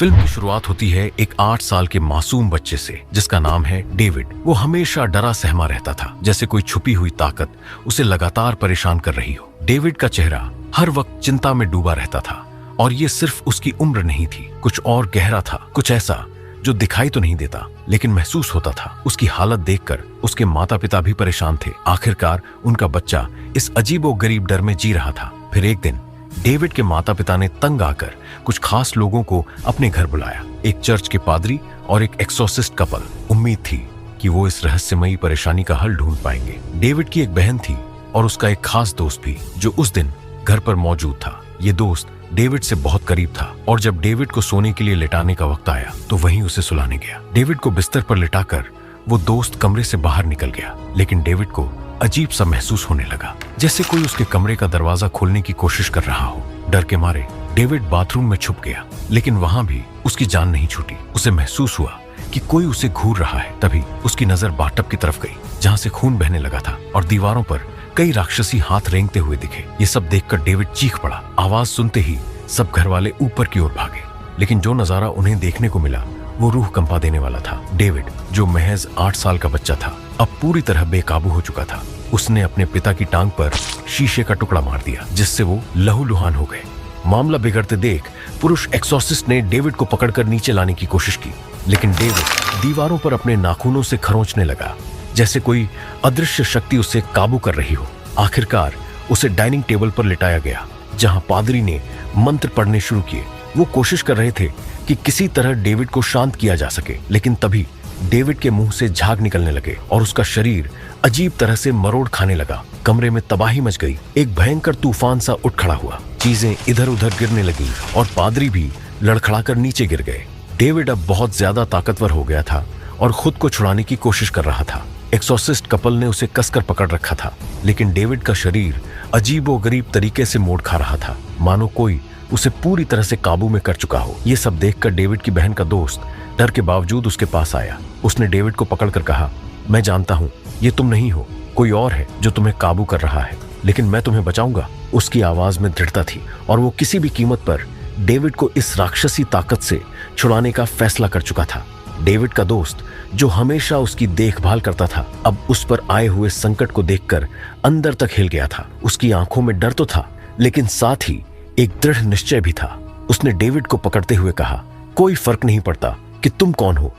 Film की शुरुआत होती है एक 8 साल के मासूम बच्चे से जिसका नाम है डेविड। वो हमेशा डरा सहमा रहता था, जैसे कोई छुपी हुई ताकत उसे लगातार परेशान कर रही हो। डेविड का चेहरा हर वक्त चिंता में डूबा रहता था और ये सिर्फ उसकी उम्र नहीं थी, कुछ और गहरा था, कुछ ऐसा जो दिखाई तो नहीं देता लेकिन महसूस होता था। उसकी हालत देखकर उसके माता पिता भी परेशान थे। आखिरकार उनका बच्चा इस अजीबोगरीब डर में जी रहा था। फिर एक दिन डेविड के माता पिता ने तंग आकर कुछ खास लोगों को अपने घर बुलाया, एक चर्च के पादरी और एक एक्सोर्सिस्ट कपल। उम्मीद थी कि वो इस रहस्यमयी परेशानी का हल ढूंढ पाएंगे। डेविड की एक बहन थी और उसका एक खास दोस्त भी जो उस दिन घर पर मौजूद था। ये दोस्त डेविड से बहुत करीब था और जब डेविड को सोने के लिए लिटाने का वक्त आया तो वहीं उसे सुलाने गया। डेविड को बिस्तर पर लिटाकर वो दोस्त कमरे से बाहर निकल गया, लेकिन डेविड को अजीब सा महसूस होने लगा, जैसे कोई उसके कमरे का दरवाजा खोलने की कोशिश कर रहा हो। डर के मारे डेविड बाथरूम में छुप गया, लेकिन वहां भी उसकी जान नहीं छूटी। उसे महसूस हुआ कि कोई उसे घूर रहा है। तभी उसकी नजर बाथटब की तरफ गई, जहां से खून बहने लगा था और दीवारों पर कई राक्षसी हाथ रेंगते हुए दिखे। ये सब देखकर डेविड चीख पड़ा। आवाज सुनते ही सब घर वाले ऊपर की ओर भागे, लेकिन जो नजारा उन्हें देखने को मिला वो रूह कंपा देने वाला था। डेविड, जो महज 8 साल का बच्चा था, अब पूरी तरह बेकाबू हो चुका था। उसने अपने पिता की टांग पर शीशे का टुकड़ा मार दिया, जिससे वो लहूलुहान हो गए। मामला बिगड़ते देख पुरुष एक्सोर्सिस्ट ने डेविड को पकड़कर नीचे लाने की कोशिश की, लेकिन डेविड दीवारों पर अपने नाखूनों से खरोंचने लगा, जैसे कोई अदृश्य शक्ति उसे काबू कर रही हो। आखिरकार उसे डाइनिंग टेबल पर लिटाया गया, जहां पादरी ने मंत्र पढ़ने शुरू किए। वो कोशिश कर रहे थे कि किसी तरह डेविड को शांत किया जा सके, लेकिन तभी डेविड के मुंह से झाग निकलने लगे और उसका शरीर अजीब तरह से मरोड़ खाने लगा। कमरे में तबाही मच गई। एक भयंकर तूफान सा उठ खड़ा हुआ, चीजें इधर उधर गिरने लगी और पादरी भी लड़खड़ाकर नीचे गिर गए। डेविड अब बहुत ज्यादा ताकतवर हो गया था और खुद को छुड़ाने की कोशिश कर रहा था। एक्सोर्सिस्ट कपल ने उसे कसकर पकड़ रखा था, लेकिन डेविड का शरीर अजीबोगरीब तरीके से मोड़ खा रहा था, मानो कोई उसे पूरी तरह से काबू में कर चुका हो। ये सब देखकर डेविड की बहन का दोस्त डर के बावजूद उसके पास आया। उसने डेविड को पकड़कर कहा, मैं जानता हूँ ये तुम नहीं हो, कोई और है जो तुम्हें काबू कर रहा है, लेकिन मैं तुम्हें बचाऊंगा। उसकी आवाज में दृढ़ता थी और वो किसी भी कीमत पर डेविड को इस राक्षसी ताकत से छुड़ाने का फैसला कर चुका था। डेविड का दोस्त, जो हमेशा उसकी देखभाल करता था, अब उस पर आए हुए संकट को देखकर अंदर तक हिल गया था। उसकी आंखों में डर तो था, लेकिन साथ ही एक दृढ़ निश्चय भी था। उसने डेविड को पकड़ते हुए कहा, कोई फर्क नहीं पड़ता कि तुम कौन हो,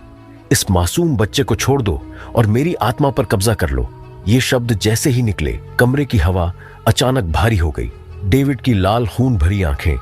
इस मासूम बच्चे को छोड़ दो और मेरी आत्मा पर कब्जा कर लो। ये शब्द जैसे ही निकले, कमरे की हवा अचानक भारी हो गई। डेविड की लाल खून भरी आंखें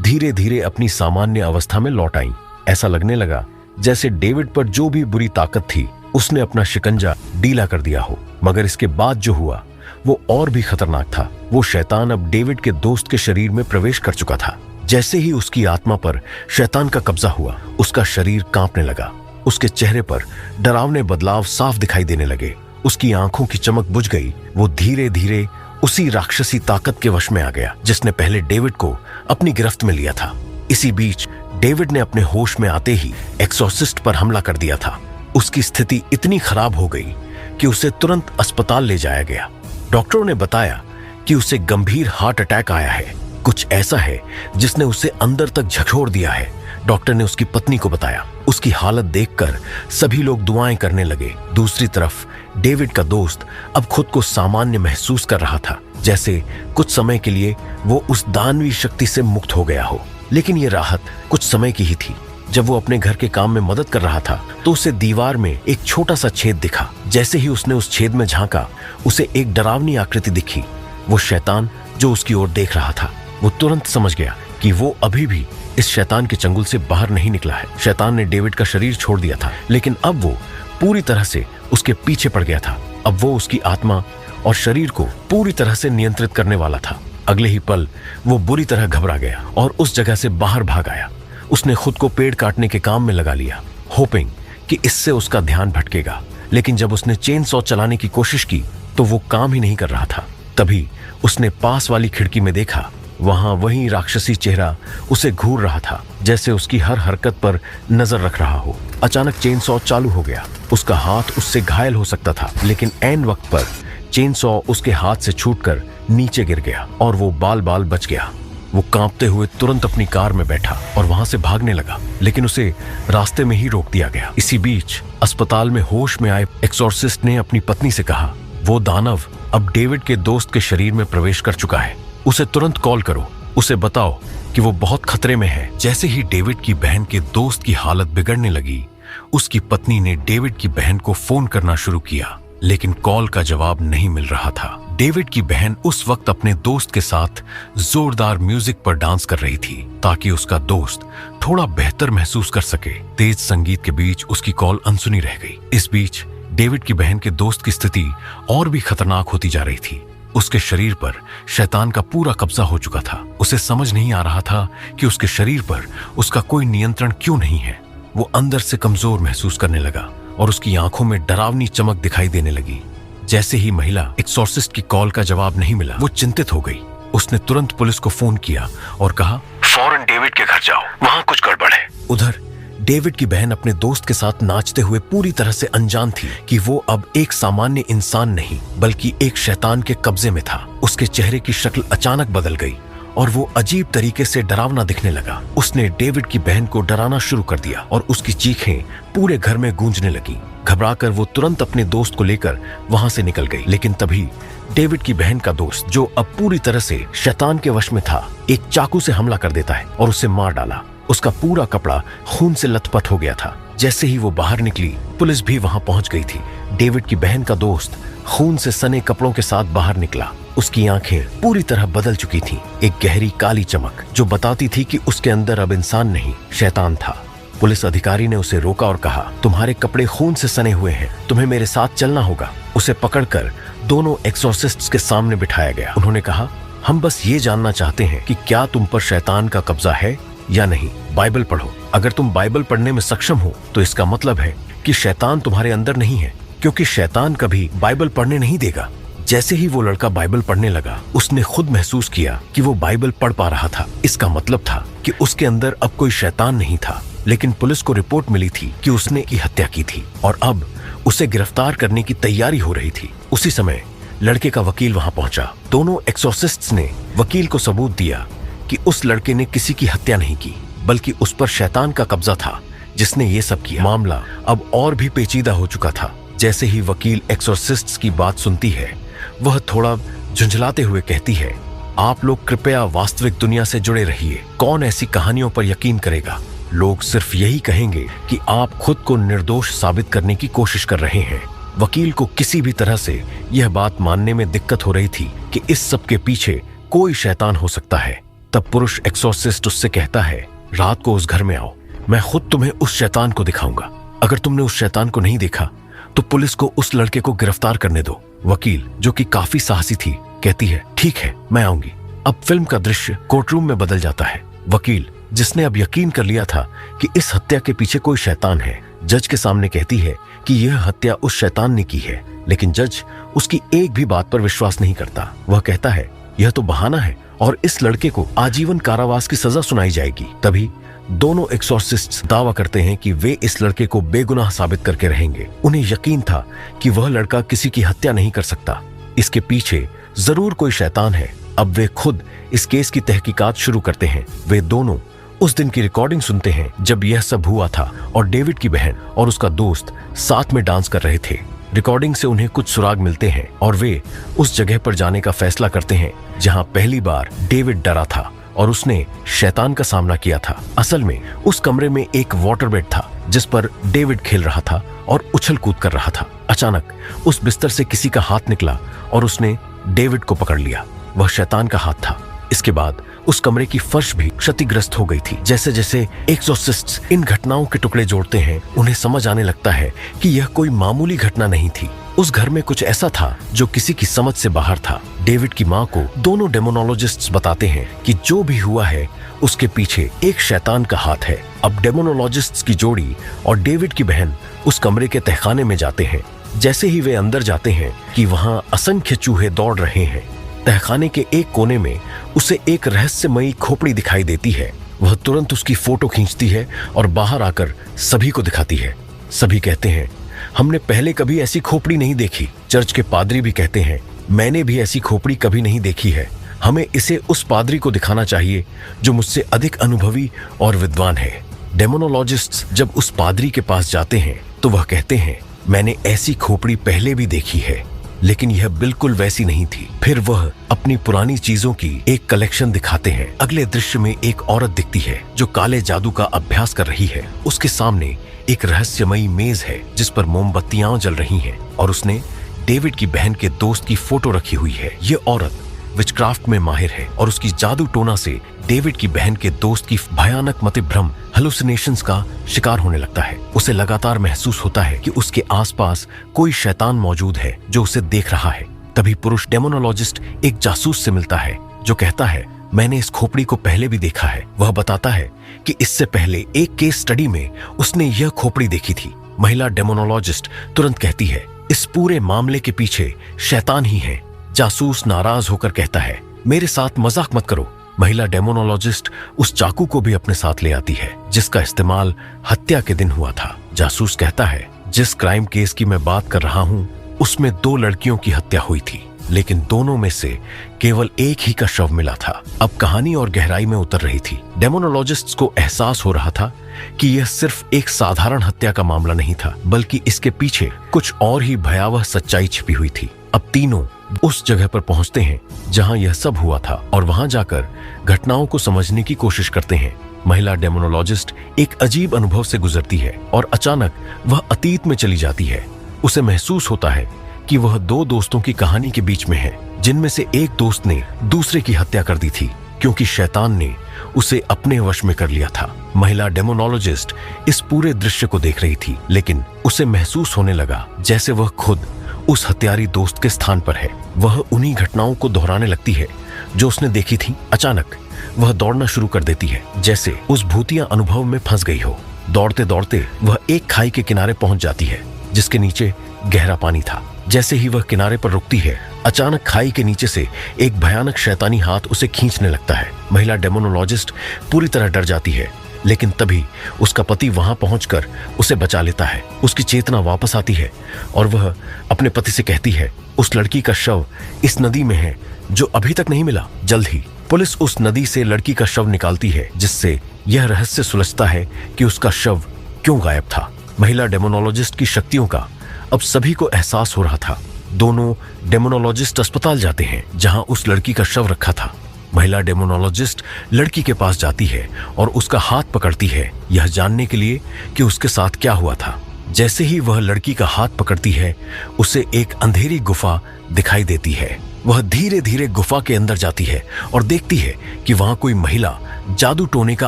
धीरे धीरे अपनी सामान्य अवस्था में लौट आईं। ऐसा लगने लगा जैसे डेविड पर जो भी बुरी ताकत थी उसने अपना शिकंजा ढीला कर दिया हो। मगर इसके बाद जो हुआ वो और भी खतरनाक था। वो शैतान अब डेविड के दोस्त के शरीर में प्रवेश कर चुका था। जैसे ही उसकी आत्मा पर शैतान का कब्जा हुआ, उसका शरीर कांपने लगा। उसके चेहरे पर डरावने बदलाव साफ दिखाई देने लगे। उसकी आंखों की चमक बुझ गई। वो धीरे धीरे उसी राक्षसी ताकत के वश में आ गया जिसने पहले डेविड को अपनी गिरफ्त में लिया था। इसी बीच डेविड ने अपने होश में आते ही एक्सोर्सिस्ट पर हमला कर दिया था। उसकी स्थिति इतनी खराब हो गई कि उसे तुरंत अस्पताल ले जाया गया। डॉक्टरों ने बताया कि उसे गंभीर हार्ट अटैक आया है। कुछ ऐसा है जिसने उसे अंदर तक झकझोर दिया है। डॉक्टर ने उसकी पत्नी को बताया। उसकी हालत देखकर सभी लोग दुआएं करने लगे। दूसरी तरफ डेविड का दोस्त अब खुद को सामान्य महसूस कर रहा था, जैसे कुछ समय के लिए वो उस दानवी शक्ति से मुक्त हो गया हो। लेकिन ये राहत कुछ समय की ही थी। जब वो अपने घर के काम में मदद कर रहा था तो उसे दीवार में एक छोटा सा छेद दिखा। जैसे ही उसने उस छेद में झांका, उसे एक डरावनी आकृति दिखी। वो शैतान जो उसकी ओर देख रहा था। वो तुरंत समझ गया कि वो अभी भी इस शैतान के चंगुल से बाहर नहीं निकला है। शैतान ने डेविड का शरीर छोड़ दिया था, लेकिन अब वो पूरी तरह से उसके पीछे पड़ गया था। अब वो उसकी आत्मा और शरीर को पूरी तरह से नियंत्रित करने वाला था। अगले ही पल वो बुरी तरह घबरा गया और उस जगह से बाहर भाग आया। उसने खुद को पेड़ काटने के काम में लगा लिया, होपिंग कि इससे उसका ध्यान भटकेगा। लेकिन जब उसने चेन सॉ चलाने की कोशिश की तो वो काम ही नहीं कर रहा था। तभी उसने पास वाली खिड़की में देखा, वहां वही राक्षसी चेहरा उसे घूर रहा था, जैसे उसकी हर हरकत पर नजर रख रहा हो। अचानक चेन सॉ चालू हो गया। उसका हाथ उससे घायल हो सकता था, लेकिन ऐन वक्त पर चेन सॉ उसके हाथ से छूटकर नीचे गिर गया और वो बाल बाल बच गया। वो कांपते हुए तुरंत अपनी कार में बैठा और वहां से भागने लगा, लेकिन उसे रास्ते में ही रोक दिया गया। इसी बीच अस्पताल में होश में आए एक्सॉर्सिस्ट ने अपनी पत्नी से कहा, वो दानव अब डेविड के दोस्त के शरीर में प्रवेश कर चुका है, उसे तुरंत कॉल करो, उसे बताओ कि वो बहुत खतरे में है। जैसे ही डेविड की बहन के दोस्त की हालत बिगड़ने लगी, उसकी पत्नी ने डेविड की बहन को फोन करना शुरू किया, लेकिन कॉल का जवाब नहीं मिल रहा था। डेविड की बहन उस वक्त अपने दोस्त के साथ जोरदार म्यूजिक पर डांस कर रही थी ताकि उसका दोस्त थोड़ा बेहतर महसूस कर सके। तेज संगीत के बीच उसकी कॉल अनसुनी रह गई। इस बीच डेविड की बहन के दोस्त की स्थिति और भी खतरनाक होती जा रही थी। उसके शरीर पर शैतान का पूरा कब्जा हो चुका था। उसे समझ नहीं आ रहा था कि उसके शरीर पर उसका कोई नियंत्रण क्यों नहीं है। वो अंदर से कमजोर महसूस करने लगा और उसकी आंखों में डरावनी चमक दिखाई देने लगी। जैसे ही महिला एक्सॉर्सिस्ट की कॉल का जवाब नहीं मिला, वो चिंतित हो गई। उसने तुरंत पुलिस को फोन किया और कहा, फौरन डेविड के घर जाओ, वहां कुछ गड़बड़ है। उधर डेविड की बहन अपने दोस्त के साथ नाचते हुए पूरी तरह से अनजान थी कि वो अब एक सामान्य इंसान नहीं बल्कि एक शैतान के कब्जे में था। उसके चेहरे की शक्ल अचानक बदल गई और वो अजीब तरीके से डरावना दिखने लगा। उसने डेविड की बहन को डराना शुरू कर दिया और उसकी चीखें पूरे घर में गूंजने लगी। घबराकर वो तुरंत अपने दोस्त को लेकर वहां से निकल गई, लेकिन तभी डेविड की बहन का दोस्त, जो अब पूरी तरह से शैतान के वश में था, एक चाकू से हमला कर देता है और उसे मार डाला। उसका पूरा कपड़ा खून से लथपथ हो गया था। जैसे ही वो बाहर निकली, पुलिस भी वहां पहुंच गई थी। डेविड की बहन का दोस्त खून से सने कपड़ों के साथ बाहर निकला। उसकी आंखें पूरी तरह बदल चुकी थीं, एक गहरी काली चमक जो बताती थी कि उसके अंदर अब इंसान नहीं, शैतान था। पुलिस अधिकारी ने उसे रोका और कहा, तुम्हारे कपड़े खून से सने हुए हैं, तुम्हें मेरे साथ चलना होगा। उसे पकड़कर दोनों एक्सॉर्सिस्ट्स के सामने बिठाया गया। उन्होंने कहा, हम बस ये जानना चाहते हैं कि क्या तुम पर शैतान का कब्जा है या नहीं। बाइबल पढ़ो। अगर तुम बाइबल पढ़ने में सक्षम हो तो इसका मतलब है कि शैतान तुम्हारे अंदर नहीं है, क्योंकि शैतान कभी बाइबल पढ़ने नहीं देगा। जैसे ही वो लड़का बाइबल पढ़ने लगा, उसने खुद महसूस किया कि वो बाइबल पढ़ पा रहा था। इसका मतलब था कि उसके अंदर अब कोई शैतान नहीं था। लेकिन पुलिस को रिपोर्ट मिली थी कि उसने की हत्या की थी और अब उसे गिरफ्तार करने की तैयारी हो रही थी। उसी समय लड़के का वकील वहां पहुंचा। दोनों एक्सॉर्सिस्ट्स ने वकील को सबूत दिया कि उस लड़के ने किसी की हत्या नहीं की, बल्कि उस पर शैतान का कब्जा था जिसने ये सब किया। मामला अब और भी पेचीदा हो चुका था। जैसे ही वकील एक्सॉर्सिस्ट्स की बात सुनती है, वह थोड़ा झुंझलाते हुए कहती है, आप लोग कृपया वास्तविक दुनिया से जुड़े रहिए। कौन ऐसी कहानियों पर यकीन करेगा? लोग सिर्फ यही कहेंगे कि आप खुद को निर्दोष साबित करने की कोशिश कर रहे हैं। वकील को किसी भी तरह से यह बात मानने में दिक्कत हो रही थी कि इस सब के पीछे कोई शैतान हो सकता है। तब पुरुष एक्सॉर्सिस्ट उससे कहता है, रात को उस घर में आओ, मैं खुद तुम्हें उस शैतान को दिखाऊंगा। अगर तुमने उस शैतान को नहीं देखा तो पुलिस को उस लड़के को गिरफ्तार करने दो। वकील, जो कि काफी साहसी थी, कहती है, ठीक है, मैं आऊंगी। अब फिल्म का दृश्य कोर्टरूम में बदल जाता है। वकील, जिसने अब यकीन कर लिया था कि इस हत्या के पीछे कोई शैतान है, जज के सामने कहती है कि यह हत्या उस शैतान ने की है। लेकिन जज उसकी एक भी बात पर विश्वास नहीं करता। वह कहता है, यह तो बहाना है और इस लड़के को आजीवन कारावास की सजा सुनाई जाएगी। तभी दोनों एक्सॉर्सिस्ट्स दावा करते हैं कि वे इस लड़के को बेगुनाह साबित करके रहेंगे। उन्हें यकीन था कि वह लड़का किसी की हत्या नहीं कर सकता। इसके पीछे जरूर कोई शैतान है। अब वे खुद इस केस की तहकीकात शुरू करते हैं। वे दोनों उस दिन की रिकॉर्डिंग सुनते हैं जब यह सब हुआ था और डेविड की बहन और उसका दोस्त साथ में डांस कर रहे थे। रिकॉर्डिंग से उन्हें कुछ सुराग मिलते हैं और वे उस जगह पर जाने का फैसला करते हैं जहां पहली बार डेविड डरा था और उसने शैतान का सामना किया था। असल में उस कमरे में एक वाटर बेड था जिस पर डेविड खेल रहा था और उछल कूद कर रहा था। अचानक उस बिस्तर से किसी का हाथ निकला और उसने डेविड को पकड़ लिया। वह शैतान का हाथ था। इसके बाद उस कमरे की फर्श भी क्षतिग्रस्त हो गई थी। जैसे जैसे एक्सॉर्सिस्ट्स इन घटनाओं के टुकड़े जोड़ते हैं, उन्हें समझ आने लगता है कि यह कोई मामूली घटना नहीं थी। उस घर में कुछ ऐसा था जो किसी की समझ से बाहर था। डेविड की माँ को दोनों डेमोनोलॉजिस्ट्स बताते हैं कि जो भी हुआ है उसके पीछे एक शैतान का हाथ है। अब डेमोनोलॉजिस्ट्स की जोड़ी और डेविड की बहन उस कमरे के तहखाने में जाते हैं। जैसे ही वे अंदर जाते हैं कि वहां असंख्य चूहे दौड़ रहे हैं। तहखाने के एक कोने में उसे एक रहस्यमयी खोपड़ी दिखाई देती है। वह तुरंत उसकी फोटो खींचती है और बाहर आकर सभी को दिखाती है। सभी कहते हैं, हमने पहले कभी ऐसी खोपड़ी नहीं देखी। चर्च के पादरी भी कहते हैं, मैंने भी ऐसी खोपड़ी कभी नहीं देखी है। हमें इसे उस पादरी को दिखाना चाहिए जो मुझसे अधिक अनुभवी और विद्वान है। डेमोनोलॉजिस्ट्स जब उस पादरी के पास जाते हैं तो वह कहते हैं, मैंने ऐसी खोपड़ी पहले भी देखी है, लेकिन यह बिल्कुल वैसी नहीं थी। फिर वह अपनी पुरानी चीजों की एक कलेक्शन दिखाते हैं। अगले दृश्य में एक औरत दिखती है जो काले जादू का अभ्यास कर रही है। उसके सामने एक रहस्यमयी मेज है जिस पर मोमबत्तियां जल रही हैं और उसने डेविड की बहन के दोस्त की फोटो रखी हुई है। ये औरत विचक्राफ्ट में माहिर है और उसकी जादू टोना से डेविड की बहन के दोस्त की भयानक मतिभ्रम हेलुसिनेशंस का शिकार होने लगता है। उसे लगातार महसूस होता है कि उसके आसपास कोई शैतान मौजूद है जो उसे देख रहा है। तभी पुरुष डेमोनोलॉजिस्ट एक जासूस से मिलता है जो कहता है, मैंने इस खोपड़ी को पहले भी देखा है। वह बताता है कि इससे पहले एक केस स्टडी में उसने यह खोपड़ी देखी थी। महिला डेमोनोलॉजिस्ट तुरंत कहती है, इस पूरे मामले के पीछे शैतान ही है। जासूस नाराज होकर कहता है, मेरे साथ मजाक मत करो। महिला डेमोनोलॉजिस्ट उस चाकू को भी अपने साथ ले आती है जिसका इस्तेमाल हत्या के दिन हुआ था। जासूस कहता है, जिस क्राइम केस की मैं बात कर रहा हूँ उसमें 2 लड़कियों की हत्या हुई थी, लेकिन दोनों में से केवल एक ही का शव मिला था। अब कहानी और गहराई में उतर रही थी। डेमोनोलॉजिस्ट्स को एहसास हो रहा था कि यह सिर्फ एक साधारण हत्या का मामला नहीं था, बल्कि इसके पीछे कुछ और ही भयावह सच्चाई छिपी हुई थी। अब तीनों उस जगह पर पहुंचते हैं जहां यह सब हुआ था और वहां जाकर घटनाओं को समझने की कोशिश करते हैं। महिला डेमोनोलॉजिस्ट एक अजीब अनुभव से गुजरती है और अचानक वह अतीत में चली जाती है। उसे महसूस होता है कि वह 2 दोस्तों की कहानी के बीच में है, जिनमें से एक दोस्त ने दूसरे की हत्या कर दी थी क्योंकि शैतान ने उसे अपने वश में कर लिया था। महिला डेमोनोलॉजिस्ट इस पूरे दृश्य को देख रही थी, लेकिन उसे महसूस होने लगा जैसे वह खुद उस हत्यारी दोस्त के स्थान पर है। वह उन्हीं घटनाओं को दोहराने लगती है जो उसने देखी थी। अचानक वह दौड़ना शुरू कर देती है, जैसे उस भूतिया अनुभव में फंस गई हो। दौड़ते दौड़ते वह एक खाई के किनारे पहुंच जाती है जिसके नीचे गहरा पानी था। जैसे ही वह किनारे पर रुकती है, अचानक खाई के नीचे से एक भयानक शैतानी हाथ उसे खींचने लगता है। महिला डेमोनोलॉजिस्ट पूरी तरह डर जाती है, लेकिन तभी उसका पति वहां पहुंचकर उसे बचा लेता है। उसकी चेतना वापस आती है और वह अपने पति से कहती है, उस लड़की का शव इस नदी में है जो अभी तक नहीं मिला। जल्द ही पुलिस उस नदी से लड़की का शव निकालती है, जिससे यह रहस्य सुलझता है कि उसका शव क्यों गायब था। महिला डेमोनोलॉजिस्ट की शक्तियों का अब सभी को एहसास हो रहा था। दोनों डेमोनोलॉजिस्ट अस्पताल जाते हैं जहां उस लड़की का शव रखा था। महिला डेमोनोलॉजिस्ट लड़की के पास जाती है और उसका हाथ पकड़ती है, यह जानने के लिए कि उसके साथ क्या हुआ था। जैसे ही वह लड़की का हाथ पकड़ती है, उसे एक अंधेरी गुफा दिखाई देती है। वह धीरे धीरे गुफा के अंदर जाती है और देखती है कि वहां कोई महिला जादू टोने का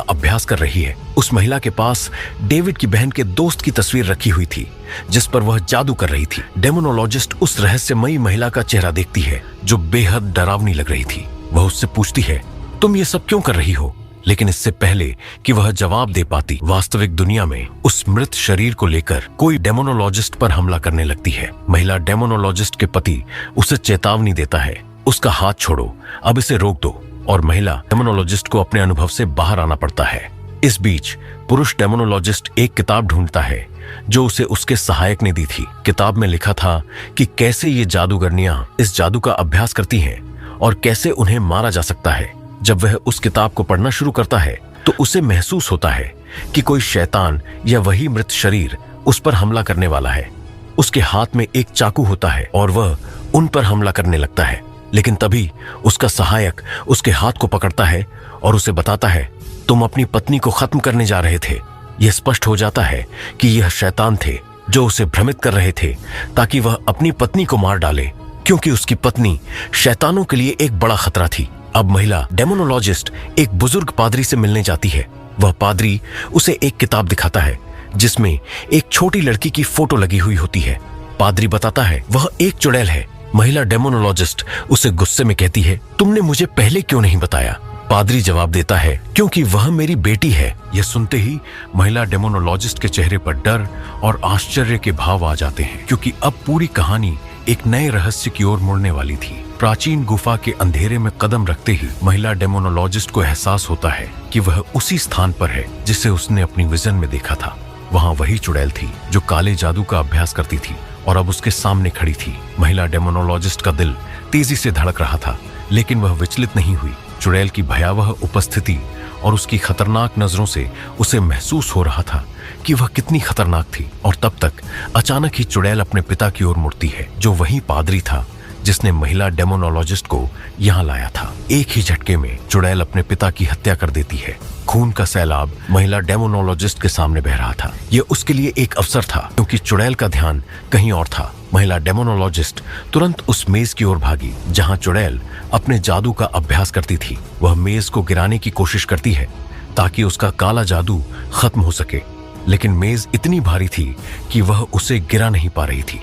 अभ्यास कर रही है। उस महिला के पास डेविड की बहन के दोस्त की तस्वीर रखी हुई थी जिस पर वह जादू कर रही थी। डेमोनोलॉजिस्ट उस रहस्यमयी महिला का चेहरा देखती है जो बेहद डरावनी लग रही थी। वह उससे पूछती है, तुम ये सब क्यों कर रही हो? लेकिन इससे पहले कि वह जवाब दे पाती, वास्तविक दुनिया में उस मृत शरीर को लेकर कोई डेमोनोलॉजिस्ट पर हमला करने लगती है। महिला डेमोनोलॉजिस्ट के पति उसे चेतावनी देता है, उसका हाथ छोड़ो, अब इसे रोक दो, और महिला डेमोनोलॉजिस्ट को अपने अनुभव से बाहर आना पड़ता है। इस बीच पुरुष डेमोनोलॉजिस्ट एक किताब ढूंढता है जो उसे उसके सहायक ने दी थी। किताब में लिखा था कि कैसे ये जादूगरनियां इस जादू का अभ्यास करती हैं और कैसे उन्हें मारा जा सकता है। जब वह उस किताब को पढ़ना शुरू करता है तो उसे महसूस होता है कि कोई शैतान या वही मृत शरीर उस पर हमला करने वाला है। उसके हाथ में एक चाकू होता है और वह उन पर हमला करने लगता है, लेकिन तभी उसका सहायक उसके हाथ को पकड़ता है और उसे बताता है, तुम अपनी पत्नी को खत्म करने जा रहे थे। यह स्पष्ट हो जाता है कि यह शैतान थे जो उसे भ्रमित कर रहे थे ताकि वह अपनी पत्नी को मार डाले, क्योंकि उसकी पत्नी शैतानों के लिए एक बड़ा खतरा थी। अब महिला डेमोनोलॉजिस्ट एक बुजुर्ग पादरी से मिलने जाती है। वह पादरी उसे एक किताब दिखाता है जिसमें एक छोटी लड़की की फोटो लगी हुई होती है। पादरी बताता है वह एक चुड़ैल है। महिला डेमोनोलॉजिस्ट उसे गुस्से में कहती है, तुमने मुझे पहले क्यों नहीं बताया? पादरी जवाब देता है, क्योंकि वह मेरी बेटी है। यह सुनते ही महिला डेमोनोलॉजिस्ट के चेहरे पर डर और आश्चर्य के भाव आ जाते हैं, क्योंकि अब पूरी कहानी एक नए रहस्य की ओर मुड़ने वाली थी। प्राचीन गुफा के अंधेरे में कदम रखते ही महिला डेमोनोलॉजिस्ट को एहसास होता है कि वह उसी स्थान पर है जिसे उसने अपनी विजन में देखा था। वहां वही चुड़ैल थी जो काले जादू का अभ्यास करती थी और अब उसके सामने खड़ी थी। महिला डेमोनोलॉजिस्ट का दिल तेजी से धड़क रहा था, लेकिन वह विचलित नहीं हुई। चुड़ैल की भयावह उपस्थिति और उसकी खतरनाक नजरों से उसे महसूस हो रहा था कि वह कितनी खतरनाक थी। और तब तक अचानक ही चुड़ैल अपने पिता की ओर मुड़ती है, जो वही पादरी था जिसने महिला डेमोनोलॉजिस्ट को यहाँ लाया था। एक ही झटके में चुड़ैल अपने पिता की हत्या कर देती है। खून का सैलाब महिला डेमोनोलॉजिस्ट के सामने बह रहा था। यह उसके लिए एक अवसर था, क्योंकि चुड़ैल का ध्यान कहीं और था। महिला डेमोनोलॉजिस्ट तुरंत उस मेज की ओर भागी जहां चुड़ैल अपने जादू का अभ्यास करती थी। वह मेज को गिराने की कोशिश करती है ताकि उसका काला जादू खत्म हो सके, लेकिन मेज इतनी भारी थी कि वह उसे गिरा नहीं पा रही थी।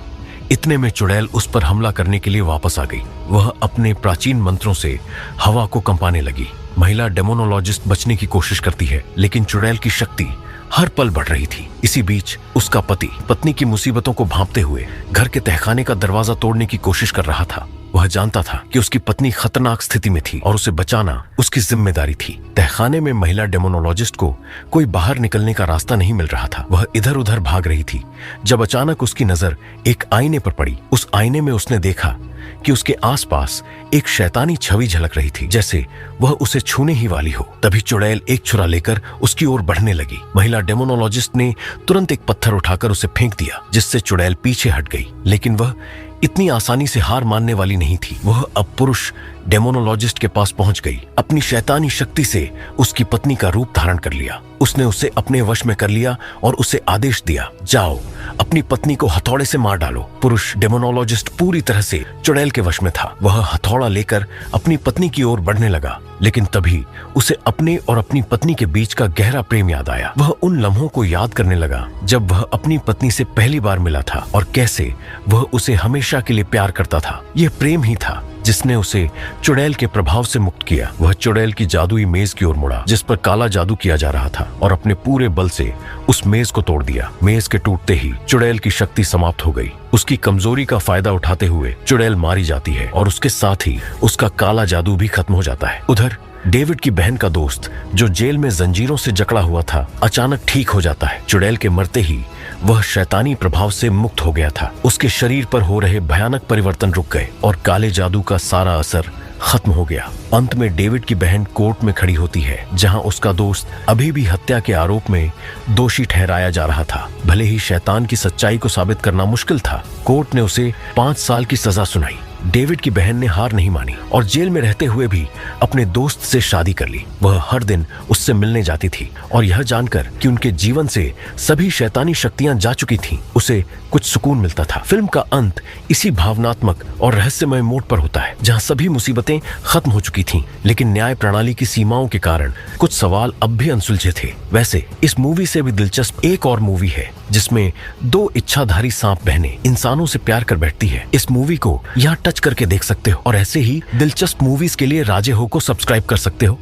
इतने में चुड़ैल उस पर हमला करने के लिए वापस आ गई। वह अपने प्राचीन मंत्रों से हवा को कंपाने लगी। महिला डेमोनोलॉजिस्ट बचने की कोशिश करती है, लेकिन चुड़ैल की शक्ति हर पल बढ़ रही थी। इसी बीच उसका पति पत्नी की मुसीबतों को भांपते हुए घर के तहखाने का दरवाजा तोड़ने की कोशिश कर रहा था। वह जानता था कि उसकी पत्नी खतरनाक स्थिति में थी और उसे बचाना उसकी जिम्मेदारी थी। तहखाने में महिला डेमोनोलॉजिस्ट को कोई बाहर निकलने का रास्ता नहीं मिल रहा था। वह इधर उधर भाग रही थी जब अचानक उसकी नजर एक आईने पर पड़ी। उस आईने में उसने देखा कि उसके आसपास एक शैतानी छवि झलक रही थी, जैसे वह उसे छूने ही वाली हो। तभी चुड़ैल एक छुरा लेकर उसकी ओर बढ़ने लगी। महिला डेमोनोलॉजिस्ट ने तुरंत एक पत्थर उठाकर उसे फेंक दिया, जिससे चुड़ैल पीछे हट गई। लेकिन वह इतनी आसानी से हार मानने वाली नहीं थी। वह अब पुरुष डेमोनोलॉजिस्ट के पास पहुंच गई। अपनी शैतानी शक्ति से उसकी पत्नी का रूप धारण कर लिया। उसने उसे अपने वश में कर लिया और उसे आदेश दिया, जाओ अपनी पत्नी को हथौड़े से मार डालो। पुरुष डेमोनोलॉजिस्ट पूरी तरह से चुड़ैल के वश में था। वह हथौड़ा लेकर अपनी पत्नी की ओर बढ़ने लगा, लेकिन तभी उसे अपने और अपनी पत्नी के बीच का गहरा प्रेम याद आया। वह उन लम्हों को याद करने लगा जब वह अपनी पत्नी से पहली बार मिला था और कैसे वह उसे हमेशा के लिए प्यार करता था। यह प्रेम ही था जिसने उसे चुड़ैल के प्रभाव से मुक्त किया। वह चुड़ैल की जादुई मेज की ओर मुड़ा जिस पर काला जादू किया जा रहा था और अपने पूरे बल से उस मेज को तोड़ दिया। मेज के टूटते ही चुड़ैल की शक्ति समाप्त हो गई। उसकी कमजोरी का फायदा उठाते हुए चुड़ैल मारी जाती है और उसके साथ ही उसका काला जादू भी खत्म हो जाता है। उधर डेविड की बहन का दोस्त, जो जेल में जंजीरों से जकड़ा हुआ था, अचानक ठीक हो जाता है। चुड़ैल के मरते ही वह शैतानी प्रभाव से मुक्त हो गया था। उसके शरीर पर हो रहे भयानक परिवर्तन रुक गए और काले जादू का सारा असर खत्म हो गया। अंत में डेविड की बहन कोर्ट में खड़ी होती है, जहां उसका दोस्त अभी भी हत्या के आरोप में दोषी ठहराया जा रहा था। भले ही शैतान की सच्चाई को साबित करना मुश्किल था, कोर्ट ने उसे 5 साल की सजा सुनाई। डेविड की बहन ने हार नहीं मानी और जेल में रहते हुए भी अपने दोस्त से शादी कर ली। वह हर दिन उससे मिलने जाती थी और यह जानकर कि उनके जीवन से सभी शैतानी शक्तियां जा चुकी थीं, उसे कुछ सुकून मिलता था। फिल्म का अंत इसी भावनात्मक और रहस्यमय मोड़ पर होता है, जहां सभी मुसीबतें खत्म हो चुकी थीं, लेकिन न्याय प्रणाली की सीमाओं के कारण कुछ सवाल अब भी अनसुलझे थे। वैसे इस मूवी से भी दिलचस्प एक और मूवी है जिसमें 2 इच्छाधारी सांप बहनें इंसानों से प्यार कर बैठती है। इस मूवी को यहाँ टच करके देख सकते हो और ऐसे ही दिलचस्प मूवीज के लिए राजे हो को सब्सक्राइब कर सकते हो।